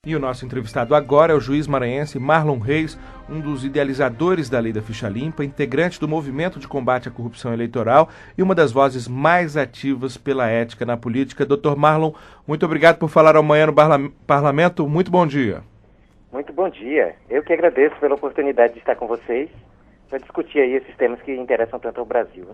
E o nosso entrevistado agora é o juiz maranhense Marlon Reis, um dos idealizadores da Lei da Ficha Limpa, integrante do Movimento de Combate à Corrupção Eleitoral e uma das vozes mais ativas pela ética na política. Dr. Marlon, muito obrigado por falar amanhã no Parlamento. Muito bom dia. Muito bom dia. Eu que agradeço pela oportunidade de estar com vocês para discutir aí esses temas que interessam tanto ao Brasil.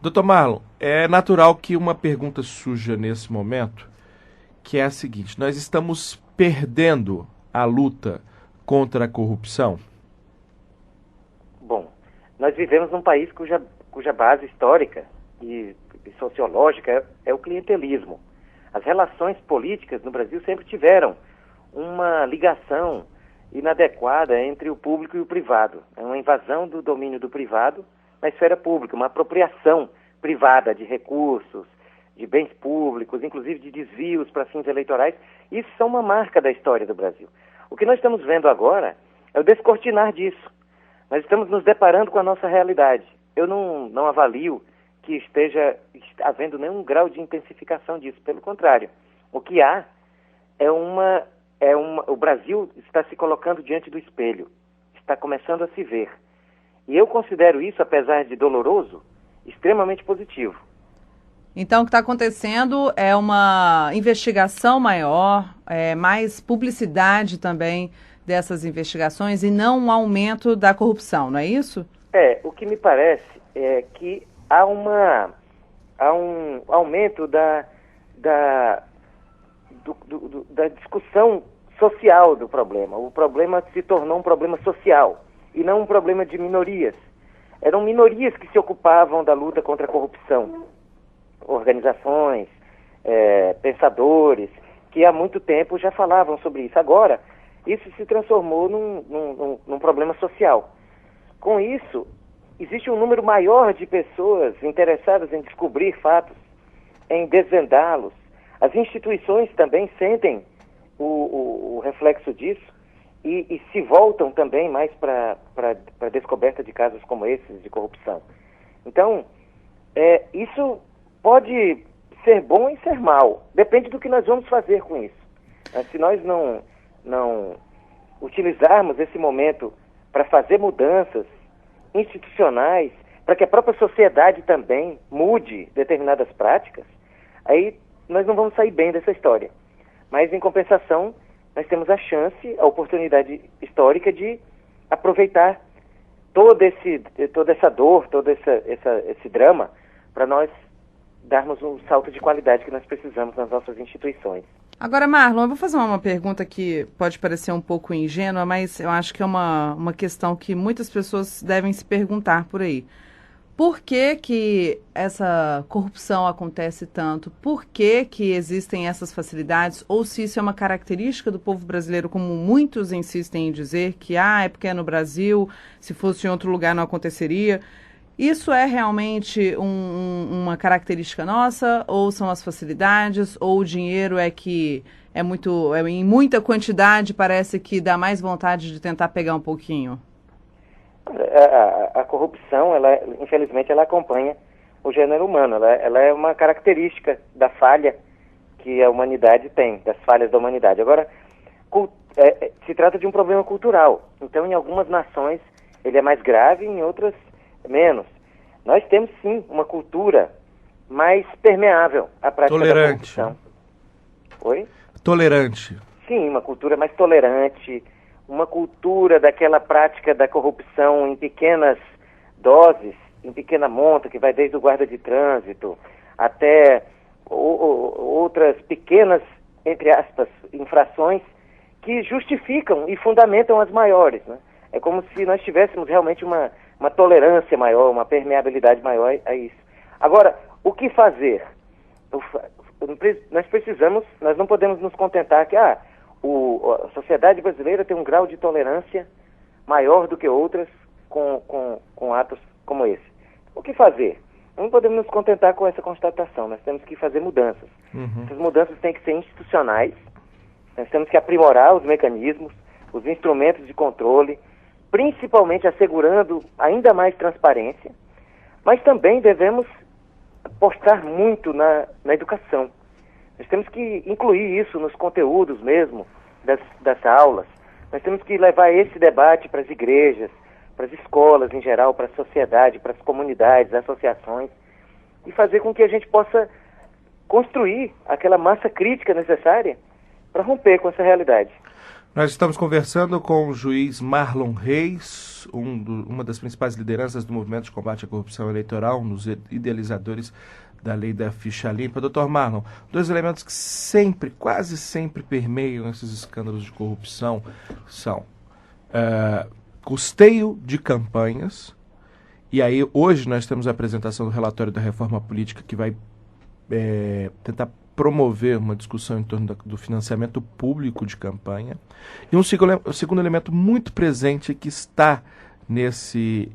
Dr. Marlon, é natural que uma pergunta surja nesse momento, que é a seguinte: nós estamos perdendo a luta contra a corrupção? Bom, nós vivemos num país cuja base histórica e sociológica é o clientelismo. As relações políticas no Brasil sempre tiveram uma ligação inadequada entre o público e o privado. É uma invasão do domínio do privado na esfera pública, uma apropriação privada de recursos, de bens públicos, inclusive de desvios para fins eleitorais. Isso são uma marca da história do Brasil. O que nós estamos vendo agora é o descortinar disso. Nós estamos nos deparando com a nossa realidade. Eu não avalio que esteja havendo nenhum grau de intensificação disso. Pelo contrário, o que há o Brasil está se colocando diante do espelho, está começando a se ver. E eu considero isso, apesar de doloroso, extremamente positivo. Então, o que está acontecendo é uma investigação maior, mais publicidade também dessas investigações e não um aumento da corrupção, não é isso? O que me parece é que há um aumento da discussão social do problema. O problema se tornou um problema social e não um problema de minorias. Eram minorias que se ocupavam da luta contra a corrupção. Organizações, pensadores, que há muito tempo já falavam sobre isso. Agora, isso se transformou num problema social. Com isso, existe um número maior de pessoas interessadas em descobrir fatos, em desvendá-los. As instituições também sentem o reflexo disso e se voltam também mais para a descoberta de casos como esses de corrupção. Então, isso pode ser bom e ser mal. Depende do que nós vamos fazer com isso. Mas se nós não utilizarmos esse momento para fazer mudanças institucionais, para que a própria sociedade também mude determinadas práticas, aí nós não vamos sair bem dessa história. Mas, em compensação, nós temos a chance, a oportunidade histórica de aproveitar toda essa dor, todo esse drama, para nós darmos um salto de qualidade que nós precisamos nas nossas instituições. Agora, Marlon, eu vou fazer uma pergunta que pode parecer um pouco ingênua, mas eu acho que é uma questão que muitas pessoas devem se perguntar por aí. Por que que essa corrupção acontece tanto? Por que que existem essas facilidades? Ou se isso é uma característica do povo brasileiro, como muitos insistem em dizer, que é porque é no Brasil, se fosse em outro lugar não aconteceria. Isso é realmente uma característica nossa, ou são as facilidades, ou o dinheiro que em muita quantidade, parece que dá mais vontade de tentar pegar um pouquinho? A corrupção, infelizmente, ela acompanha o gênero humano. Ela é uma característica da falha que a humanidade tem, das falhas da humanidade. Agora, se trata de um problema cultural. Então, em algumas nações, ele é mais grave, em outras menos. Nós temos, sim, uma cultura mais permeável à prática tolerante. Da corrupção. Oi? Tolerante. Sim, uma cultura mais tolerante, uma cultura daquela prática da corrupção em pequenas doses, em pequena monta, que vai desde o guarda de trânsito até outras pequenas, entre aspas, infrações que justificam e fundamentam as maiores, né? É como se nós tivéssemos realmente uma tolerância maior, uma permeabilidade maior a isso. Agora, o que fazer? Nós não podemos nos contentar que a sociedade brasileira tem um grau de tolerância maior do que outras com atos como esse. O que fazer? Não podemos nos contentar com essa constatação, nós temos que fazer mudanças. Essas mudanças têm que ser institucionais, nós temos que aprimorar os mecanismos, os instrumentos de controle, principalmente assegurando ainda mais transparência, mas também devemos apostar muito na educação. Nós temos que incluir isso nos conteúdos mesmo, das aulas. Nós temos que levar esse debate para as igrejas, para as escolas em geral, para a sociedade, para as comunidades, associações, e fazer com que a gente possa construir aquela massa crítica necessária para romper com essa realidade. Nós estamos conversando com o juiz Marlon Reis, uma das principais lideranças do movimento de combate à corrupção eleitoral, um dos idealizadores da lei da ficha limpa. Doutor Marlon, dois elementos que quase sempre permeiam esses escândalos de corrupção são custeio de campanhas, e aí hoje nós temos a apresentação do relatório da reforma política que vai tentar promover uma discussão em torno do financiamento público de campanha. E um segundo elemento muito presente que está nesse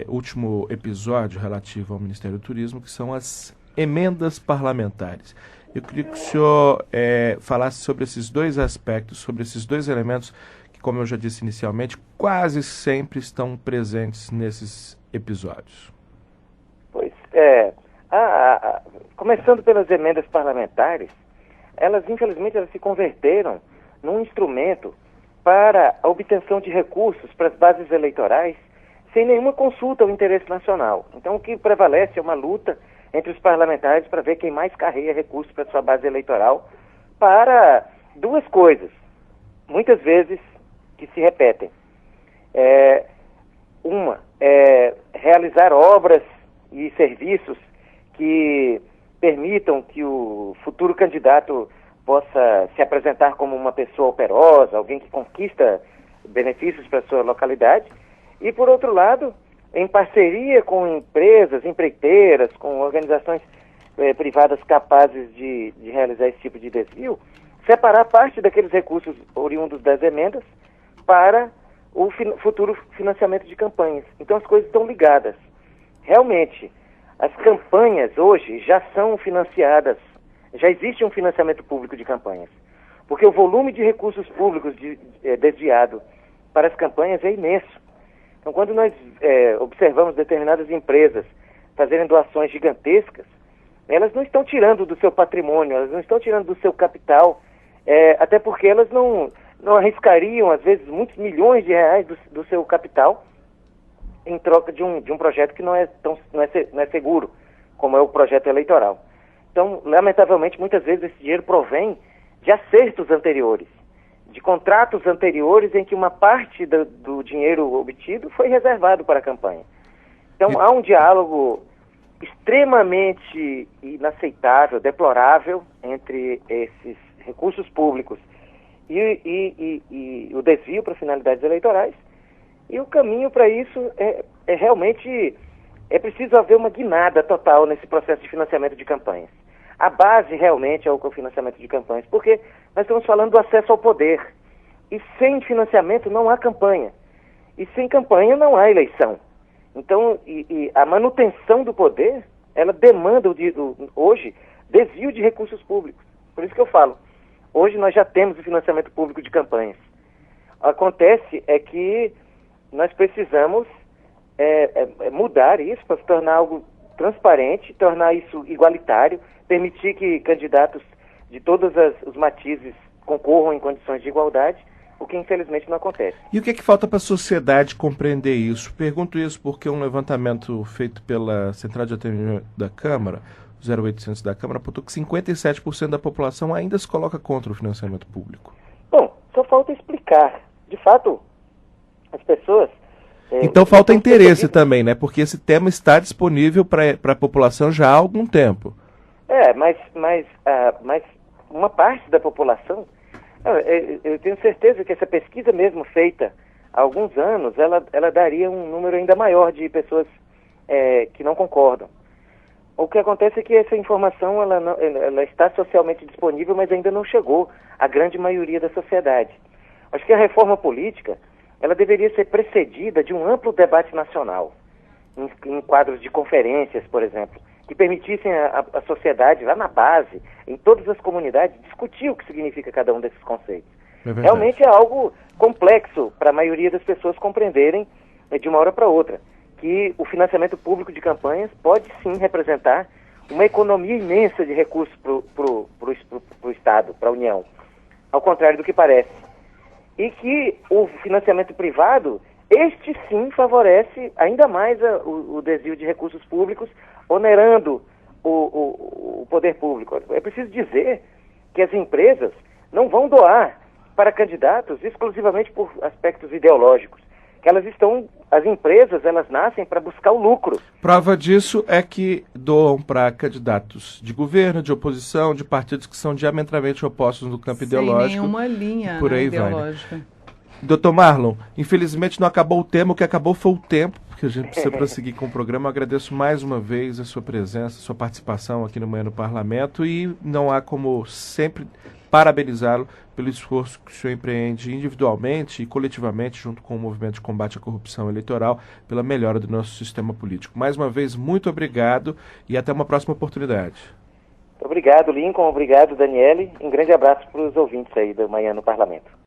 último episódio relativo ao Ministério do Turismo, que são as emendas parlamentares. Eu queria que o senhor falasse sobre esses dois aspectos, sobre esses dois elementos que, como eu já disse inicialmente, quase sempre estão presentes nesses episódios. Pois começando pelas emendas parlamentares, infelizmente elas se converteram num instrumento para a obtenção de recursos para as bases eleitorais sem nenhuma consulta ao interesse nacional. Então o que prevalece é uma luta entre os parlamentares para ver quem mais carrega recursos para a sua base eleitoral para duas coisas, muitas vezes que se repetem. Uma é realizar obras e serviços que permitam que o futuro candidato possa se apresentar como uma pessoa operosa, alguém que conquista benefícios para a sua localidade, e, por outro lado, em parceria com empresas, empreiteiras, com organizações privadas capazes de realizar esse tipo de desvio, separar parte daqueles recursos oriundos das emendas para o futuro financiamento de campanhas. Então as coisas estão ligadas. Realmente, as campanhas hoje já são financiadas, já existe um financiamento público de campanhas, porque o volume de recursos públicos desviado para as campanhas é imenso. Então, quando nós observamos determinadas empresas fazerem doações gigantescas, elas não estão tirando do seu patrimônio, elas não estão tirando do seu capital, até porque elas não arriscariam, às vezes, muitos milhões de reais do seu capital em troca de um projeto que não é seguro, como é o projeto eleitoral. Então, lamentavelmente, muitas vezes esse dinheiro provém de acertos anteriores, de contratos anteriores em que uma parte do dinheiro obtido foi reservado para a campanha. Então, há um diálogo extremamente inaceitável, deplorável, entre esses recursos públicos e o desvio para finalidades eleitorais. E o caminho para isso realmente preciso haver uma guinada total nesse processo de financiamento de campanhas. A base realmente é o cofinanciamento de campanhas, porque nós estamos falando do acesso ao poder. E sem financiamento não há campanha. E sem campanha não há eleição. Então, a manutenção do poder, ela demanda hoje desvio de recursos públicos. Por isso que eu falo, hoje nós já temos o financiamento público de campanhas. Acontece que nós precisamos mudar isso para se tornar algo transparente, tornar isso igualitário, permitir que candidatos de todos os matizes concorram em condições de igualdade, o que infelizmente não acontece. E o que é que falta para a sociedade compreender isso? Pergunto isso porque um levantamento feito pela Central de Atendimento da Câmara, 0800 da Câmara, apontou que 57% da população ainda se coloca contra o financiamento público. Bom, só falta explicar. De fato, as pessoas... Então falta interesse também, né? Porque esse tema está disponível para a população já há algum tempo. Mas uma parte da população... Eu tenho certeza que essa pesquisa mesmo feita há alguns anos, ela daria um número ainda maior de pessoas que não concordam. O que acontece é que essa informação ela está socialmente disponível, mas ainda não chegou à grande maioria da sociedade. Acho que a reforma política ela deveria ser precedida de um amplo debate nacional, em quadros de conferências, por exemplo, que permitissem a sociedade, lá na base, em todas as comunidades, discutir o que significa cada um desses conceitos. Realmente é algo complexo para a maioria das pessoas compreenderem de uma hora para outra, que o financiamento público de campanhas pode sim representar uma economia imensa de recursos para o Estado, para a União, ao contrário do que parece. e que o financiamento privado, este sim favorece ainda mais o desvio de recursos públicos, onerando o poder público. É preciso dizer que as empresas não vão doar para candidatos exclusivamente por aspectos ideológicos. Que as empresas, elas nascem para buscar o lucro. Prova disso é que doam para candidatos de governo, de oposição, de partidos que são diametralmente opostos no campo ideológico. Sem nenhuma linha, por aí ideológica. vai, né? Dr. Marlon, infelizmente não acabou o tema, o que acabou foi o tempo, porque a gente precisa prosseguir com o programa. Eu agradeço mais uma vez a sua presença, a sua participação aqui no Manhã no Parlamento, e não há como sempre parabenizá-lo pelo esforço que o senhor empreende individualmente e coletivamente, junto com o movimento de combate à corrupção eleitoral, pela melhora do nosso sistema político. Mais uma vez, muito obrigado e até uma próxima oportunidade. Obrigado, Lincoln. Obrigado, Daniele. Um grande abraço para os ouvintes aí do Manhã no Parlamento.